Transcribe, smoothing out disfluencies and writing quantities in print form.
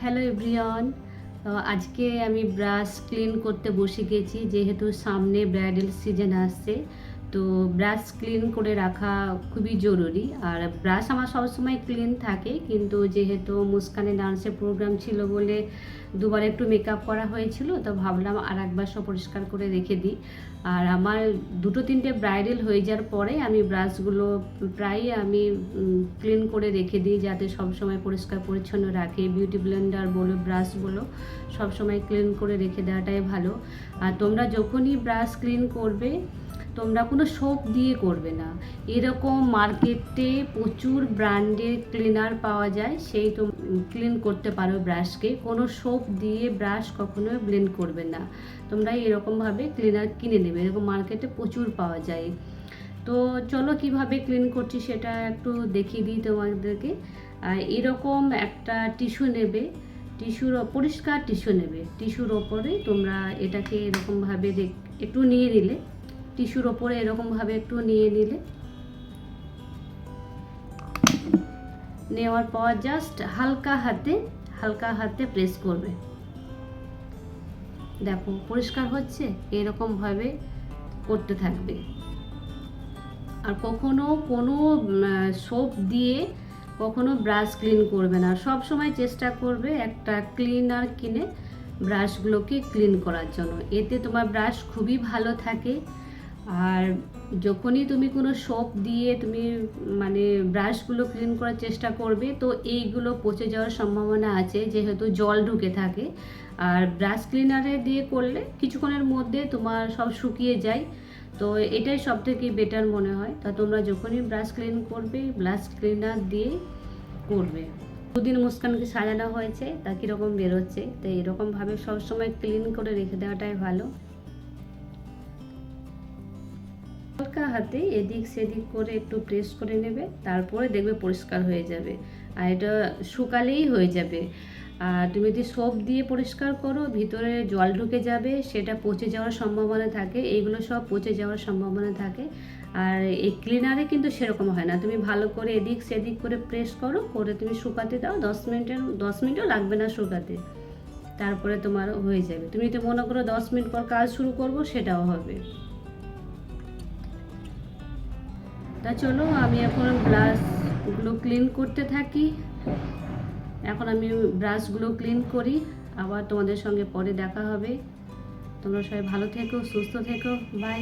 Hello everyone. আজকে আমি brush clean করতে বসে গেছি, যেহেতু সামনে ব্রাইডাল সিজন আসছে। তো ব্রাশ ক্লিন করে রাখা খুবই জরুরি। আর ব্রাশ আমার সবসময় ক্লিন থাকে, কিন্তু যেহেতু মুস্কানের ডান্সের প্রোগ্রাম ছিল বলে দুবার একটু মেকআপ করা হয়েছিল, তো ভাবলাম আর একবার সব পরিষ্কার করে রেখে দিই। আর আমার দুটো তিনটে ব্রাইডাল হয়ে যাওয়ার পরে আমি ব্রাশগুলো প্রায় আমি ক্লিন করে রেখে দিই, যাতে সবসময় পরিষ্কার পরিচ্ছন্ন রাখে। বিউটি ব্লেন্ডার বলো, ব্রাশ বলো, সবসময় ক্লিন করে রেখে দেওয়াটাই ভালো। আর তোমরা যখনই ব্রাশ ক্লিন করবে, তোমরা কোনো সোপ দিয়ে করবে না। এরকম মার্কেটে প্রচুর ব্র্যান্ডের ক্লিনার পাওয়া যায়, সেই তো ক্লিন করতে পারো ব্রাশকে। কোনো সোপ দিয়ে ব্রাশ কখনো ব্লেন্ড করবে না। তোমরা এরকমভাবে ক্লিনার কিনে নেবে, এরকম মার্কেটে প্রচুর পাওয়া যায়। তো চলো কিভাবে ক্লিন করছি সেটা একটু দেখিয়ে দিই তোমাদেরকে। এরকম একটা টিস্যু নেবে, পরিষ্কার টিস্যু নেবে। টিস্যুর ওপরে তোমরা এটাকে এরকমভাবে একটু নিয়ে নিলে, টিস্যুর ওপরে এরকমভাবে একটু নিয়ে নিলে, নেওয়ার পর জাস্ট হালকা হাতে প্রেস করবে। দেখো পরিষ্কার হচ্ছে, এরকমভাবে করতে থাকবে। আর কখনো কোনো সোপ দিয়ে কখনো ব্রাশ ক্লিন করবে না। সব সময় চেষ্টা করবে একটা ক্লিনার কিনে ব্রাশগুলোকে ক্লিন করার জন্য, এতে তোমার ব্রাশ খুবই ভালো থাকে। আর যখনই তুমি কোনো সোপ দিয়ে তুমি ব্রাশগুলো ক্লিন করার চেষ্টা করবে, তো এইগুলো পচে যাওয়ার সম্ভাবনা আছে, যেহেতু জল ঢুকে থাকে। আর ব্রাশ ক্লিনারে দিয়ে করলে কিছুক্ষণের মধ্যে তোমার সব শুকিয়ে যায়। তো এটাই সব থেকে বেটার মনে হয়। তা তোমরা যখনই ব্রাশ ক্লিন করবে, ব্রাশ ক্লিনার দিয়ে করবে। দুদিন মুস্কানকে সাজানো হয়েছে, তা কীরকম বেরোচ্ছে, তো এরকমভাবে সবসময় ক্লিন করে রেখে দেওয়াটাই ভালো। হালকা হাতে এদিক সেদিক করে একটু প্রেস করে নেবে, তারপরে দেখবে পরিষ্কার হয়ে যাবে। আর এটা শুকালেই হয়ে যাবে। আর তুমি যদি সোপ দিয়ে পরিষ্কার করো, ভিতরে জল ঢুকে যাবে, সেটা পচে যাওয়ার সম্ভাবনা থাকে। এইগুলো সব পচে যাওয়ার সম্ভাবনা থাকে। আর এই ক্লিনারে কিন্তু সেরকম হয় না। তুমি ভালো করে এদিক সেদিক করে প্রেস করো, করে তুমি শুকাতে দাও। 10 মিনিটও লাগবে না শুকাতে, তারপরে তোমার হয়ে যাবে। তুমি যদি মনে করো 10 মিনিট পর কাজ শুরু করবো, সেটাও হবে। তা চলো আমি এখন ব্রাশগুলো ক্লিন করতে থাকি। এখন আমি ব্রাশগুলো ক্লিন করি, আবার তোমাদের সঙ্গে পরে দেখা হবে। তোমরা সবাই ভালো থেকো, সুস্থ থেকো, বাই।